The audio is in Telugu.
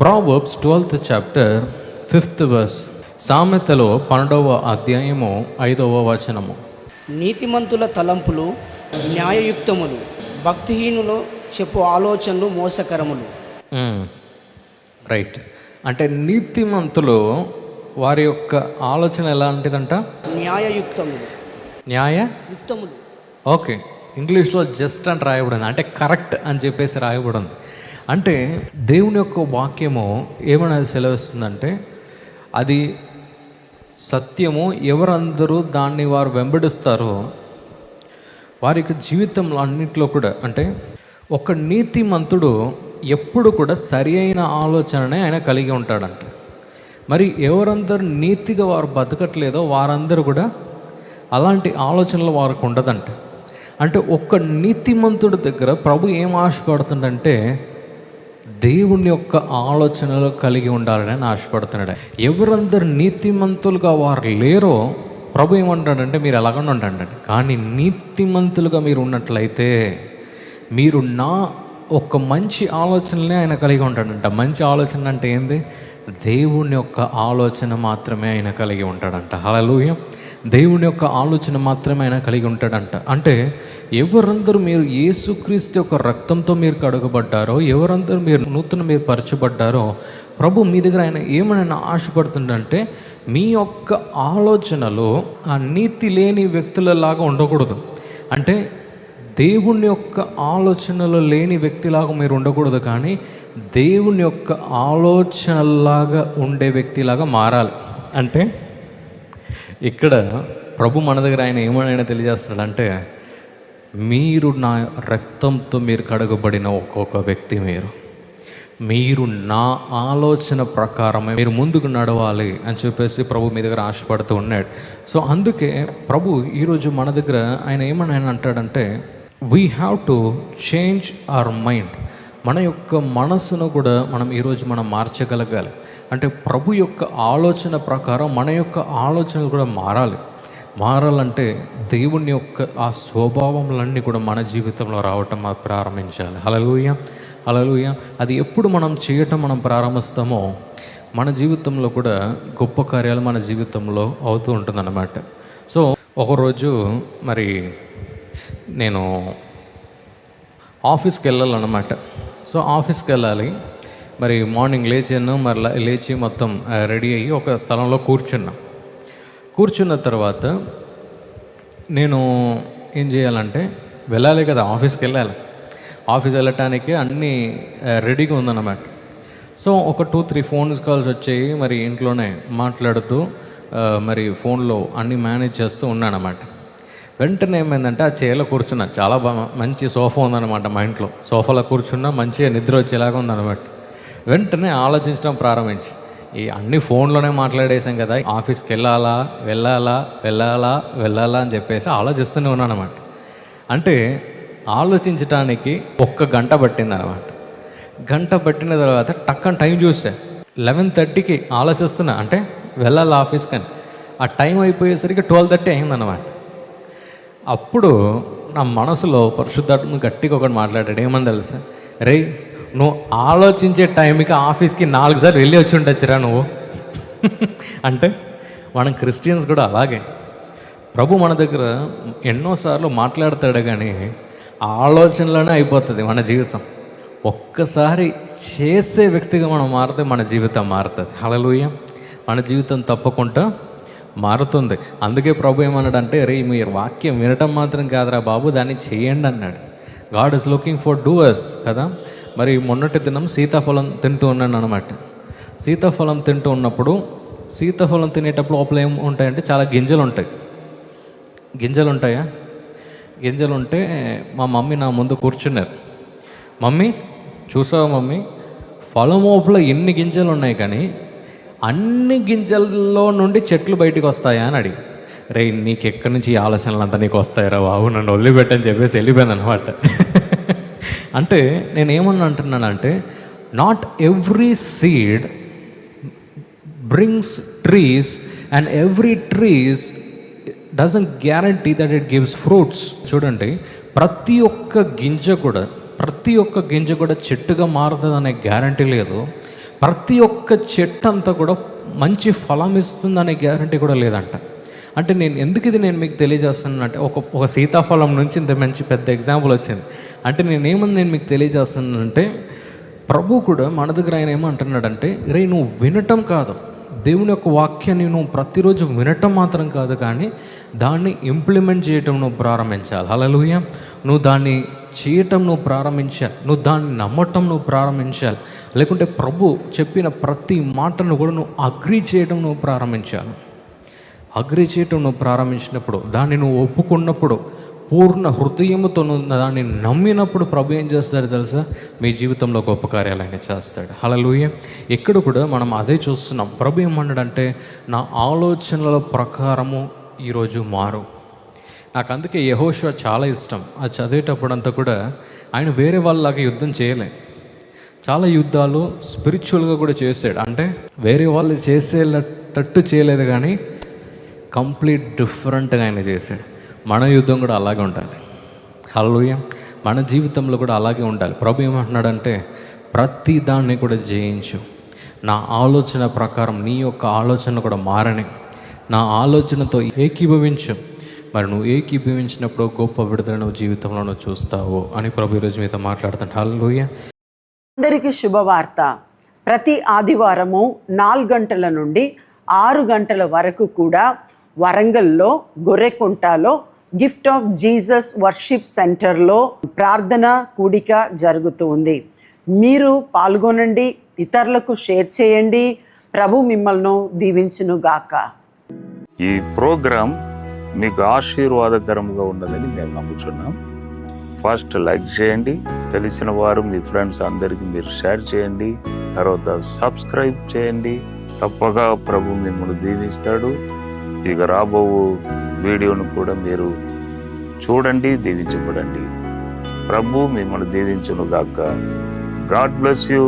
Proverbs 12th chapter 5th verse. సామెతలో 12వ అధ్యాయము 5వ వచనము. నీతిమంతుల తలంపులు న్యాయయుక్తములు, భక్తిహీనులు చెప్పు ఆలోచనలు మోసకరములు. రైట్. అంటే నీతిమంతులు వారి యొక్క ఆలోచన ఎలాంటిదంట? న్యాయయుక్తములు. న్యాయయుక్తములు. ఓకే, ఇంగ్లీష్లో జస్ట్ అని రాయబడింది, అంటే కరెక్ట్ అని చెప్పేసి రాయబడింది. అంటే దేవుని యొక్క వాక్యము ఏమనేది సెలవిస్తుందంటే అది సత్యము. ఎవరందరూ దాన్ని వారు వెంబడిస్తారో వారి యొక్క జీవితంలో అన్నింటిలో కూడా, అంటే ఒక నీతిమంతుడు ఎప్పుడు కూడా సరి అయిన ఆలోచననే ఆయన కలిగి ఉంటాడంట. మరి ఎవరందరూ నీతిగా వారు బతకట్లేదో వారందరూ కూడా అలాంటి ఆలోచనలు వారికి ఉండదంట. అంటే ఒక్క నీతిమంతుడి దగ్గర ప్రభు ఏం ఆశపడుతుందంటే దేవుని యొక్క ఆలోచనలు కలిగి ఉండాలని ఆశపడుతున్నాడు. ఎవరందరూ నీతిమంతులుగా వారు లేరో ప్రభు ఏమంటాడంటే మీరు ఎలాగనే ఉండండి, కానీ నీతిమంతులుగా మీరు ఉన్నట్లయితే మీరు నా ఒక మంచి ఆలోచనలే ఆయన కలిగి ఉంటాడంట. మంచి ఆలోచన అంటే ఏంది? దేవుని యొక్క ఆలోచన మాత్రమే ఆయన కలిగి ఉంటాడంట. హల్లెలూయా. దేవుని యొక్క ఆలోచన మాత్రమే ఆయన కలిగి ఉంటాడంట. అంటే ఎవరందరూ మీరు యేసుక్రీస్తు యొక్క రక్తంతో మీరు కడగబడ్డారో, ఎవరందరూ మీరు పరచబడ్డారో ప్రభు మీ దగ్గర ఆయన ఏమైనా ఆశపడుతుందంటే మీ యొక్క ఆలోచనలు ఆ నీతి లేని వ్యక్తులలాగా ఉండకూడదు. అంటే దేవుని యొక్క ఆలోచనలు లేని వ్యక్తిలాగా మీరు ఉండకూడదు, కానీ దేవుని యొక్క ఆలోచనలాగా ఉండే వ్యక్తిలాగా మారాలి. అంటే ఇక్కడ ప్రభు మన దగ్గర ఆయన ఏమైనా తెలియజేస్తున్నాడంటే మీరు నా రక్తంతో మీరు కడగబడిన ఒక్కొక్క వ్యక్తి, మీరు నా ఆలోచన ప్రకారమే మీరు ముందుకు నడవాలి అని చెప్పేసి ప్రభు మీ దగ్గర ఆశపడుతూ ఉన్నాడు. సో అందుకే ప్రభు ఈరోజు మన దగ్గర ఆయన ఏమని అంటాడంటే we have to change our mind. మన యొక్క మనస్సును కూడా ఈరోజు మనం మార్చగలగాలి. అంటే ప్రభు యొక్క ఆలోచన ప్రకారం మన యొక్క ఆలోచనలు కూడా మారాలంటే దేవుని యొక్క ఆ స్వభావములన్నీ కూడా మన జీవితంలో రావటం ప్రారంభించాలి. హల్లెలూయా, హల్లెలూయా. అది ఎప్పుడు మనం చేయటం మనం ప్రారంభిస్తామో మన జీవితంలో కూడా గొప్ప కార్యాలు మన జీవితంలో అవుతూ ఉంటుందన్నమాట. సో ఒకరోజు మరి నేను ఆఫీస్కి వెళ్ళాలన్నమాట. సో ఆఫీస్కి వెళ్ళాలి. మరి మార్నింగ్ లేచాను. మరి లేచి మొత్తం రెడీ అయ్యి ఒక స్థలంలో కూర్చున్న తర్వాత నేను ఏం చేయాలంటే వెళ్ళాలి కదా, ఆఫీస్కి వెళ్ళాలి. ఆఫీస్ వెళ్ళటానికి అన్నీ రెడీగా ఉందన్నమాట. సో ఒక 2-3 ఫోన్ కాల్స్ వచ్చాయి. మరి ఇంట్లోనే మాట్లాడుతూ మరి ఫోన్లో అన్నీ మేనేజ్ చేస్తూ ఉన్నానన్నమాట. వెంటనే ఏమైందంటే ఆ చైర్లో కూర్చున్నా. చాలా మంచి సోఫా ఉందన్నమాట మా ఇంట్లో. సోఫాలో కూర్చున్నా, మంచిగా నిద్ర వచ్చేలాగా ఉందన్నమాట. వెంటనే ఆలోచించడం ప్రారంభించి ఈ అన్ని ఫోన్లోనే మాట్లాడేసాం కదా, ఆఫీస్కి వెళ్ళాలా అని చెప్పేసి ఆలోచిస్తూనే ఉన్నాను అనమాట. అంటే ఆలోచించడానికి 1 గంట పట్టింది అనమాట. గంట పట్టిన తర్వాత టక్కన టైం చూస్తే 11:30కి ఆలోచిస్తున్నా, అంటే వెళ్ళాలి ఆఫీస్కి అని. ఆ టైం అయిపోయేసరికి 12:30 అయిందన్నమాట. అప్పుడు నా మనసులో పరిశుద్ధాత్మ గట్టిగా ఒకటి మాట్లాడాడు. ఏమని తెలుసా? రే, నువ్వు ఆలోచించే టైంకి ఆఫీస్కి 4 సార్లు వెళ్ళి వచ్చి ఉండొచ్చురా నువ్వు. అంటే మనం క్రిస్టియన్స్ కూడా అలాగే. ప్రభు మన దగ్గర ఎన్నోసార్లు మాట్లాడతాడు, కానీ ఆలోచనలోనే అయిపోతుంది మన జీవితం. ఒక్కసారి చేసే వ్యక్తిగా మనం మారితే మన జీవితం మారుతుంది. హల్లెలూయా. మన జీవితం తప్పకుండా మారుతుంది. అందుకే ప్రభు ఏమన్నాడంటే రే, మీరు వాక్యం వినటం మాత్రం కాదురా బాబు, దాన్ని చేయండి అన్నాడు. God is looking for doers కదా. మరి మొన్నటి దినం సీతాఫలం తింటూ ఉన్నాను అనమాట. సీతాఫలం తింటూ ఉన్నప్పుడు, సీతాఫలం తినేటప్పుడు లోపల ఏం ఉంటాయంటే చాలా గింజలు ఉంటాయి. గింజలు ఉంటాయా? గింజలు ఉంటే మా మమ్మీ నా ముందు కూర్చున్నారు. మమ్మీ చూసావా మమ్మీ, ఫలం లోపల ఎన్ని గింజలు ఉన్నాయి, కానీ అన్ని గింజల్లో నుండి చెట్లు బయటకు వస్తాయా అని అడిగి, రే నీకు ఎక్కడి నుంచి ఈ ఆలోచనలు అంతా నీకు వస్తాయిరా బాబు, నన్ను వదిలిపెట్టని చెప్పేసి వెళ్ళిపోయాను అనమాట. అంటే నేనేమన్నా అంటున్నానంటే not every seed brings trees and every trees doesn't guarantee that it gives fruits. చూడండి, ప్రతి ఒక్క గింజ కూడా చెట్టుగా మారుతుంది అనే గ్యారంటీ లేదు. ప్రతి ఒక్క చెట్టు అంతా కూడా మంచి ఫలం ఇస్తుందనే గ్యారంటీ కూడా లేదంట. అంటే నేను ఎందుకు ఇది నేను మీకు తెలియజేస్తున్నానంటే ఒక సీతాఫలం నుంచి ఇంత మంచి పెద్ద ఎగ్జాంపుల్ వచ్చింది. అంటే నేను మీకు తెలియజేస్తున్నానంటే ప్రభు కూడా మన దగ్గర ఆయన ఏమంటున్నాడంటే, రే నువ్వు వినటం కాదు, దేవుని యొక్క వాక్యాన్ని నువ్వు ప్రతిరోజు వినటం మాత్రం కాదు, కానీ దాన్ని ఇంప్లిమెంట్ చేయటం నువ్వు ప్రారంభించాలి. హల్లెలూయా. నువ్వు దాన్ని చేయటం నువ్వు ప్రారంభించాలి, నువ్వు దాన్ని నమ్మటం నువ్వు ప్రారంభించాలి. లేకుంటే ప్రభు చెప్పిన ప్రతి మాటను కూడా నువ్వు అగ్రీ చేయడం నువ్వు ప్రారంభించాలి. అగ్రీ చేయటం నువ్వు ప్రారంభించినప్పుడు, దాన్ని నువ్వు ఒప్పుకున్నప్పుడు, పూర్ణ హృదయంతో నువ్వు దాన్ని నమ్మినప్పుడు ప్రభు ఏం చేస్తాడు తెలుసా? మీ జీవితంలో గొప్ప కార్యాలు ఆయన చేస్తాడు. హల్లెలూయా. ఎక్కడ కూడా మనం అదే చూస్తున్నాం. ప్రభు ఏమన్నాడంటే, నా ఆలోచనల ప్రకారము ఈరోజు మారు. నాకు అందుకే యెహోషువ చాలా ఇష్టం. అది చదివేటప్పుడు అంతా కూడా ఆయన వేరే వాళ్ళలాగా యుద్ధం చేయలే. చాలా యుద్ధాలు స్పిరిచువల్గా కూడా చేశాడు. అంటే వేరే వాళ్ళు చేసేటట్టు చేయలేదు, కానీ కంప్లీట్ డిఫరెంట్గా ఆయన చేశాడు. మన యుద్ధం కూడా అలాగే ఉండాలి. హల్లెలూయా. మన జీవితంలో కూడా అలాగే ఉండాలి. ప్రభు ఏమంటున్నాడంటే, ప్రతి దాన్ని కూడా జయించు, నా ఆలోచన ప్రకారం నీ యొక్క ఆలోచన కూడా మారని, నా ఆలోచనతో ఏకీభవించు. మరి నువ్వు ఏకీభవించినప్పుడు గొప్ప విడుదల నువ్వు జీవితంలో నువ్వు చూస్తావు అని ప్రభు ఈరోజు మీతో మాట్లాడుతాను. హల్లెలూయా. అందరికీ శుభవార్త. ప్రతి ఆదివారము 4 గంటల నుండి 6 గంటల వరకు కూడా వరంగల్లో గొర్రెకుంటలో గిఫ్ట్ ఆఫ్ జీసస్ వర్షిప్ సెంటర్లో ప్రార్థన కూడిక జరుగుతూ ఉంది. మీరు పాల్గొనండి, ఇతరులకు షేర్ చేయండి. ప్రభు మిమ్మల్ని దీవించును గాక. ఈ ప్రోగ్రాం మీకు ఆశీర్వాదకరంగా ఉన్నదని మేము నమ్ముతున్నాం. ఫస్ట్ లైక్ చేయండి, తెలిసిన వారు మీ ఫ్రెండ్స్ అందరికీ మీరు షేర్ చేయండి, తర్వాత సబ్స్క్రైబ్ చేయండి. తప్పగా ప్రభు మిమ్మల్ని దీవిస్తాడు. ఇక రాబో వీడియోను కూడా మీరు చూడండి, దీవించబడండి. ప్రభు మిమ్మల్ని దీవించును గాక. God bless you.